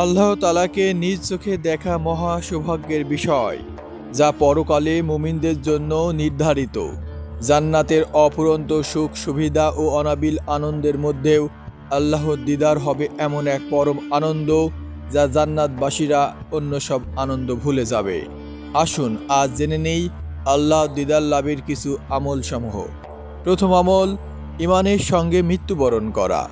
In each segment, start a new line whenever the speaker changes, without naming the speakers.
আল্লাহ তাআলাকে নিজ চোখে দেখা মহা সৌভাগ্যের বিষয়, যা পরকালে মুমিনদের জন্য নির্ধারিত। জান্নাতের অফুরন্ত সুখ সুবিধা ও অনাবিল আনন্দের মধ্যেও আল্লাহর দিদার হবে এমন এক পরম আনন্দ, যা জান্নাতবাসীরা অন্য সব আনন্দ ভুলে যাবে। আসুন আজ জেনে নেই আল্লাহ দিদার লাভের কিছু আমল সমূহ। প্রথম আমল, ইমানের সঙ্গে মৃত্যুবরণ করা।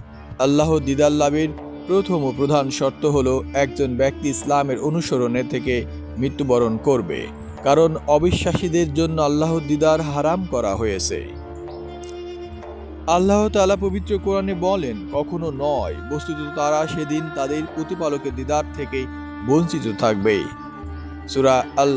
আল্লাহ দিদার লাভের প্রথম ও প্রধান শর্ত হলো একজন ব্যক্তি ইসলামের অনুসরণে থেকে মৃত্যুবরণ করবে, কারণ অবিশ্বাসীদের জন্য আল্লাহর দিদার হারাম করা হয়েছে। আল্লাহ তাআলা পবিত্র কোরআনে বলেন, কখনো নয়, বস্তুত তারা সেদিন তাদের প্রতিপালকের দিদার থেকে বঞ্চিত থাকবে। সূরা আল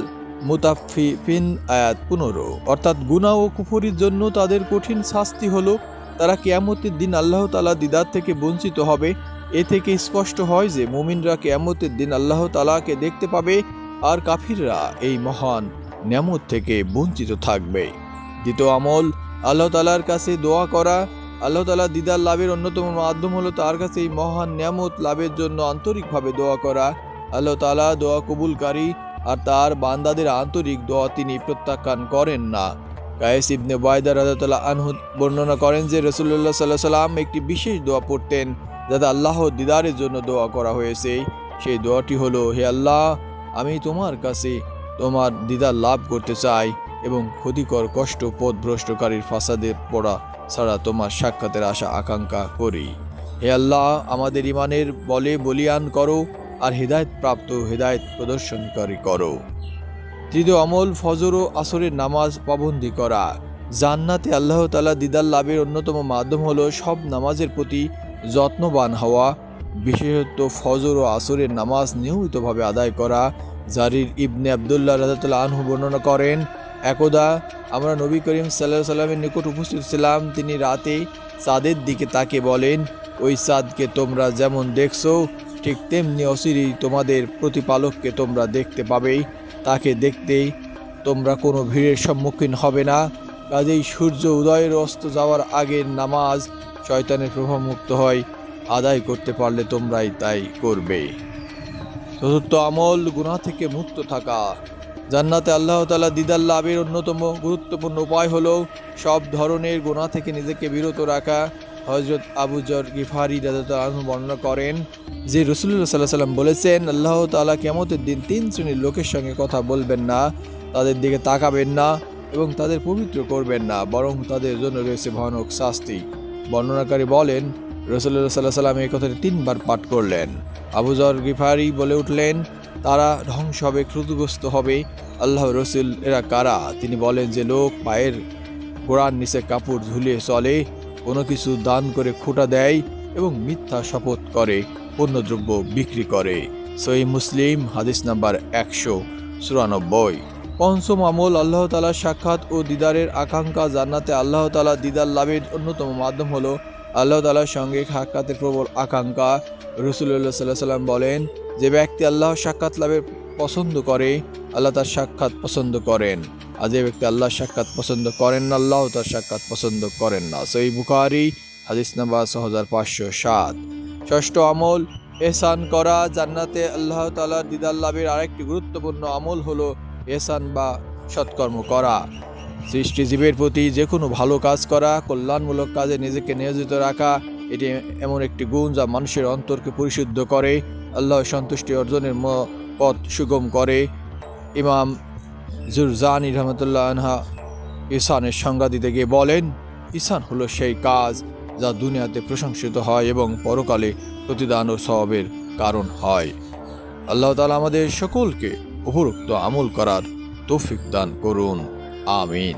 মুতাফফিফিন আয়াত 15। অর্থাৎ গুনাহ ও কুফরির জন্য তাদের কঠিন শাস্তি হলো তারা কিয়ামতের দিন আল্লাহ তাআলা দিদার থেকে বঞ্চিত হবে। এ থেকে স্পষ্ট হয় যে মুমিনরা কিয়ামতের দিন আল্লাহ তাআলাকে দেখতে পাবে, আর কাফিররা এই মহান নেয়ামত থেকে বঞ্চিত থাকবে। দ্বিতীয় আমল, আল্লাহ তাআলার কাছে দোয়া করা। আল্লাহ তাআলা দিদার লাভের অন্যতম মাধ্যম হলো তার কাছে এই মহান নেয়ামত লাভের জন্য আন্তরিকভাবে দোয়া করা। আল্লাহ তাআলা দোয়া কবুলকারী, আর তার বান্দাদের আন্তরিক দোয়া তিনি প্রত্যাখ্যান করেন না। কায়েস ইবনে ওয়াইদা রাদিয়াল্লাহু আনহু বর্ণনা করেন যে রাসূলুল্লাহ সাল্লাল্লাহু আলাইহি ওয়াসাল্লাম একটি বিশেষ দোয়া পড়তেন, যাতে আল্লাহর দিদারের জন্য দোয়া করা হয়েছে। সেই দোয়াটি হলো, হে আল্লাহ, আমি তোমার কাছে তোমার দিদার লাভ করতে চাই এবং ক্ষতিকর কষ্ট পথভ্রষ্টকারীর ফাসাদে পড়া ছাড়া তোমার সাক্ষাতের আশা আকাঙ্ক্ষা করি। হে আল্লাহ, আমাদের ইমানের বলে বলিয়ান করো, আর হৃদায়ত প্রাপ্ত হৃদায়ত প্রদর্শনকারী করো। তৃতীয় আমল, ফজর ও আসরের নামাজ পাবন্দি করা। জান্নাতে আল্লাহ তাআলা দিদার লাভের অন্যতম মাধ্যম হলো সব নামাজের প্রতি যত্নবান হওয়া, বিশেষত ফজর ও আসরের নামাজ নিয়মিতভাবে আদায় করা। জারির ইবনে আব্দুল্লাহ রাদিয়াল্লাহু আনহু বর্ণনা করেন, একদা আমরা নবী করিম সাল্লাল্লাহু আলাইহি ওয়াসাল্লামের নিকট উপস্থিত ছিলাম। তিনি রাতে চাঁদের দিকে তাকে বলেন, ওই চাঁদকে তোমরা যেমন দেখছো, ঠিক তেমনি অচিরেই তোমাদের প্রতিপালককে তোমরা দেখতে পাবে। তাকে দেখতেই তোমরা কোনো ভিড়ের সম্মুখীন হবে না। কাজেই সূর্য উদয়ের অস্ত যাওয়ার আগের নামাজ শয়তানের প্রভাবমুক্ত হয় আদায় করতে পারলে তোমরাই তাই করবে। চতুর্থ আমল, গুনাহ থেকে মুক্ত থাকা। জান্নাতে আল্লাহ তাআলা দিদার লাভের অন্যতম গুরুত্বপূর্ণ উপায় হলো সব ধরনের গুনাহ থেকে নিজেকে বিরত রাখা। হযরত আবু যর গিফারি রাদিয়াল্লাহু আনহু বর্ণনা করেন যে রাসূলুল্লাহ সাল্লাল্লাহু আলাইহি ওয়াসাল্লাম বলেছেন, আল্লাহ তাআলা কিয়ামতের দিন 3 শ্রেণীর লোকের সঙ্গে কথা বলবেন না, তাদের দিকে তাকাবেন না এবং তাদের পবিত্র করবেন না, বরং তাদের জন্য রয়েছে ভয়ানক শাস্তি। বর্ণনাকারী বলেন, রাসূলুল্লাহ সাল্লাল্লাহু আলাইহি ওয়াসাল্লাম এই কথাটি 3 বার পাঠ করলেন। আবু যর গিফারি বলে উঠলেন, তারা ধ্বংস হবে, ক্ষতিগ্রস্ত হবে। আল্লাহ রসুল, এরা কারা? তিনি বলেন, যে লোক পায়ের গোড়ার নিচে কাপড় ঝুলিয়ে চলে, কোনো কিছু দান করে খোঁটা দেয় এবং মিথ্যা শপথ করে পণ্যদ্রব্য বিক্রি করে। সহিহ মুসলিম, হাদিস নাম্বার 194। পঞ্চম আমল, আল্লাহ তাআলার সাক্ষাৎ ও দিদারের আকাঙ্ক্ষা। জান্নাতে আল্লাহ তাআলা দিদার লাভের অন্যতম মাধ্যম হলো আল্লাহ তাআলার সঙ্গে সাক্ষাতের প্রবল আকাঙ্ক্ষা। রাসূলুল্লাহ সাল্লাল্লাহু আলাইহি ওয়াসাল্লাম বলেন, যে ব্যক্তি আল্লাহর সাক্ষাৎ লাভের পছন্দ করে, আল্লাহ তার সাক্ষাৎ পছন্দ করেন, আর যে ব্যক্তি আল্লাহর সাক্ষাৎ পছন্দ করেন না, আল্লাহ তার সাক্ষাৎ পছন্দ করেন না। সহিহ বুখারী, হাদিস নাম্বার 6507। ষষ্ঠ আমল, ইহসান করা। জান্নাতে আল্লাহ তাআলার দিদার লাভের আরেকটি গুরুত্বপূর্ণ আমল হলো ইহসান বা সৎকর্ম করা। সৃষ্টিজীবের প্রতি যে কোনো ভালো কাজ করা, কল্যাণমূলক কাজে নিজেকে নিয়োজিত রাখা, এটি এমন একটি গুণ যা মানুষের অন্তরকে পরিশুদ্ধ করে, আল্লাহর সন্তুষ্টি অর্জনের পথ সুগম করে। ইমাম জুরজানি রহমতুল্লাহ আনহা ইহসানের সংজ্ঞা দিতে গিয়ে বলেন, ইহসান হলো সেই কাজ যা দুনিয়াতে প্রশংসিত হয় এবং পরকালে প্রতিদান ও সওয়াবের কারণ হয়। আল্লাহ তাআলা আমাদের সকলকে উপরোক্ত আমল করার তৌফিক দান করুন। আমিন।